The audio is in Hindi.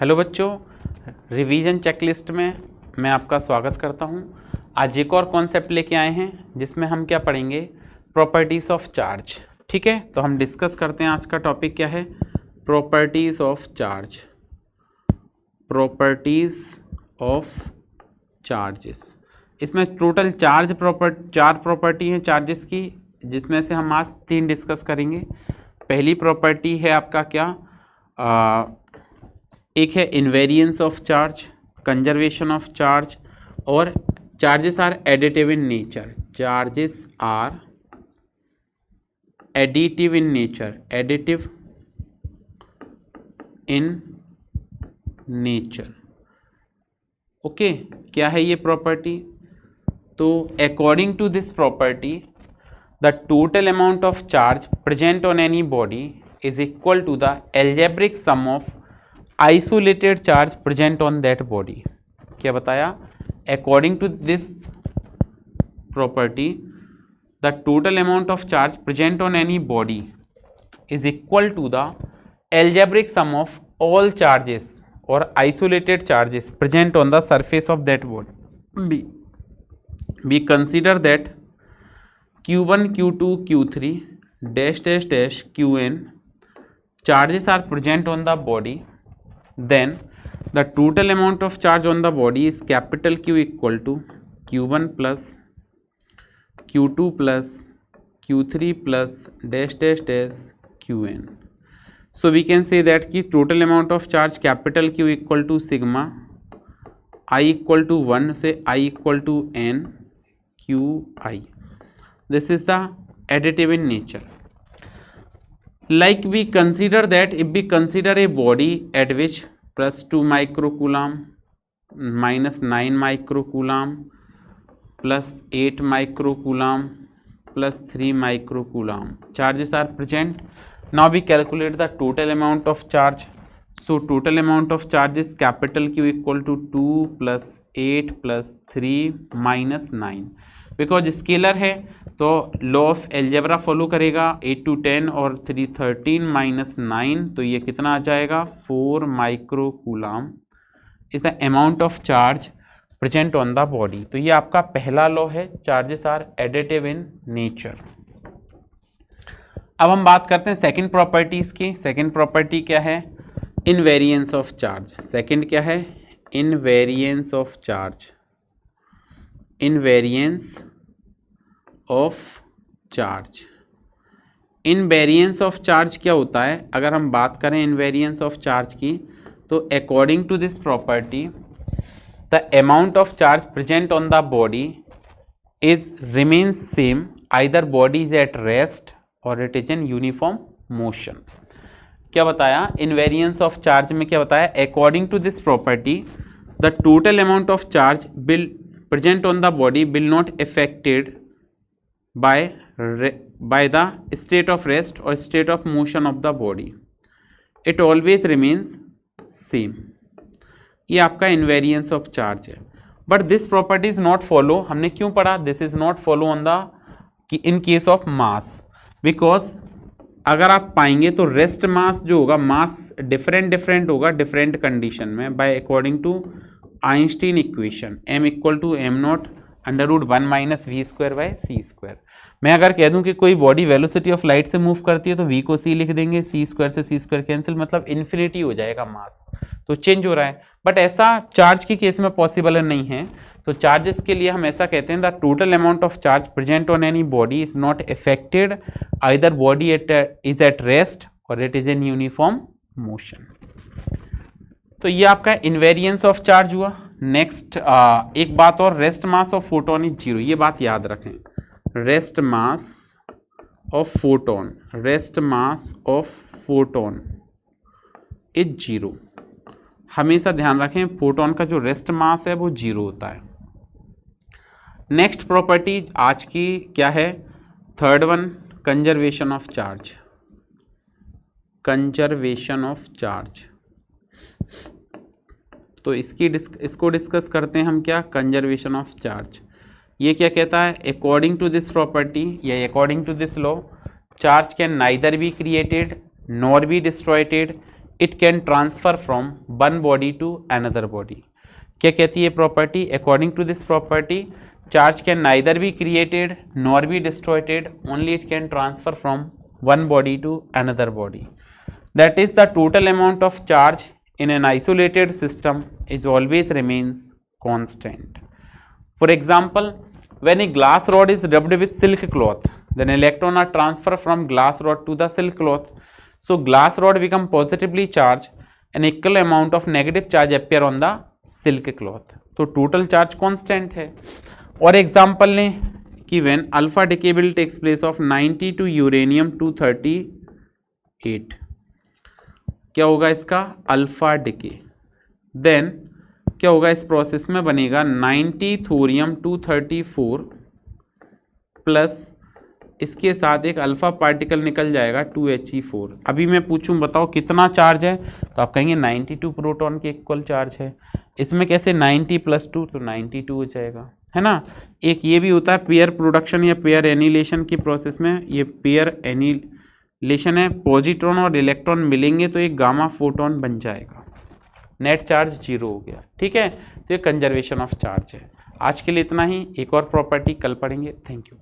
हेलो बच्चों, रिवीजन चेकलिस्ट में मैं आपका स्वागत करता हूं। आज एक और कॉन्सेप्ट लेके आए हैं जिसमें हम क्या पढ़ेंगे, प्रॉपर्टीज़ ऑफ चार्ज। ठीक है, तो हम डिस्कस करते हैं। आज का टॉपिक क्या है, properties of charge. Properties of charges. इसमें टोटल चार प्रॉपर्टी हैं चार्जेस की, जिसमें से हम आज 3 डिस्कस करेंगे। पहली प्रॉपर्टी है आपका क्या, एक है invariance of charge, conservation of charge, और charges are additive in nature. Charges are additive in nature, additive in nature. Okay, क्या है ये प्रॉपर्टी? तो according to this property the total amount of charge present on any body is equal to the algebraic sum of isolated charge present on that body. क्या बताया? According to this property the total amount of charge present on any body is equal to the algebraic sum of all charges और isolated charges present on the surface of that body. We consider that Q1, Q2, Q3 dash dash dash Qn charges are present on the body, then the total amount of charge on the body is capital Q equal to Q1 plus Q2 plus Q3 plus dash dash dash Qn. So we can say that कि total amount of charge capital Q equal to sigma I equal to 1 से I equal to n QI. This is the additive in nature. Like we consider that if we consider a body at which plus 2 microcoulomb minus 9 microcoulomb plus 8 microcoulomb plus 3 microcoulomb charges are present. Now we calculate the total amount of charge. So total amount of charge is capital Q equal to 2 plus 8 plus 3 minus 9. Because scalar है तो लॉ ऑफ एल्जेब्रा फॉलो करेगा। 8 to 10 और 3 13 माइनस 9, तो ये कितना आ जाएगा? 4 microcoulomb is the amount of charge present on the body. तो ये आपका पहला लॉ है, charges are additive in nature. अब हम बात करते हैं सेकंड प्रॉपर्टीज की। सेकंड प्रॉपर्टी क्या है? Invariance of charge. सेकंड क्या है? Invariance of charge. Invariance of charge. Invariance of charge क्या होता है? अगर हम बात करें इनवेरिएंस ऑफ चार्ज की, तो according to this property the amount of charge present on the body is remains same either body is at rest और it is in uniform motion. क्या बताया? इनवेरिएंस ऑफ चार्ज में क्या बताया? According to this property the total amount of charge will present on the body will not affected by the state of rest or state of motion of the body. It always remains same. ये आपका इनवेरिएंस ऑफ चार्ज है। But this property is not follow. हमने क्यों पढ़ा? This is not follow on the in case of mass, because अगर आप पाएंगे तो रेस्ट मास जो होगा, मास डिफरेंट होगा डिफरेंट कंडीशन में by according to Einstein equation m equal to M not under root 1 minus V square by C square. मैं अगर कह दूं कि कोई बॉडी वेलोसिटी ऑफ लाइट से मूव करती है तो v को c लिख देंगे, सी स्क्वायर से सी स्क्वायर कैंसिल, मतलब इन्फिनिटी हो जाएगा मास, तो चेंज हो रहा है। बट ऐसा चार्ज के केस में पॉसिबल नहीं है। तो चार्जेस के लिए हम ऐसा कहते हैं the total amount of charge present on any body is not affected either body is at rest और it is in uniform motion. तो ये आपका इनवेरिएंस ऑफ चार्ज हुआ। नेक्स्ट एक बात और, rest mass of photon is zero. ये बात याद रखें, rest mass of photon, rest mass of photon is zero. हमेशा ध्यान रखें फोटोन का जो रेस्ट मास है वो जीरो होता है। नेक्स्ट प्रॉपर्टी आज की क्या है? Third one, conservation of charge. Conservation of charge, तो इसको डिस्कस करते हैं हम। क्या? Conservation of charge. ये क्या कहता है? अकॉर्डिंग टू दिस प्रॉपर्टी या according to this law, charge can neither be created nor be destroyed it can transfer from one body to another body. क्या कहती है property? According to this property charge can neither be created nor be destroyed, only it can transfer from one body to another body. That is the total amount of charge in an isolated system is always remains constant. For example, when a glass rod is rubbed with silk cloth, then electron are transferred from glass rod to the silk cloth. So glass rod become positively charged and equal amount of negative charge appear on the silk cloth. तो total charge constant है। और example लें कि when alpha decay will takes place of 90 to uranium 238, क्या होगा इसका? Alpha decay. देन क्या होगा इस प्रोसेस में? बनेगा 90 थोरियम 234 प्लस इसके साथ एक अल्फा पार्टिकल निकल जाएगा 2He4। अभी मैं पूछूं बताओ कितना चार्ज है, तो आप कहेंगे 92 प्रोटॉन के इक्वल चार्ज है। इसमें कैसे 90 + 2 तो 92 हो जाएगा, है ना। एक ये भी होता है पेयर प्रोडक्शन या पेयर एनिलेशन की प्रोसेस में, ये पेयर एनिलेशन है, पॉजिट्रॉन और इलेक्ट्रॉन मिलेंगे तो एक गामा फोटोन बन जाएगा, नेट चार्ज 0 हो गया। ठीक है, तो ये कंजर्वेशन ऑफ चार्ज है। आज के लिए इतना ही, एक और प्रॉपर्टी कल पढ़ेंगे। Thank you.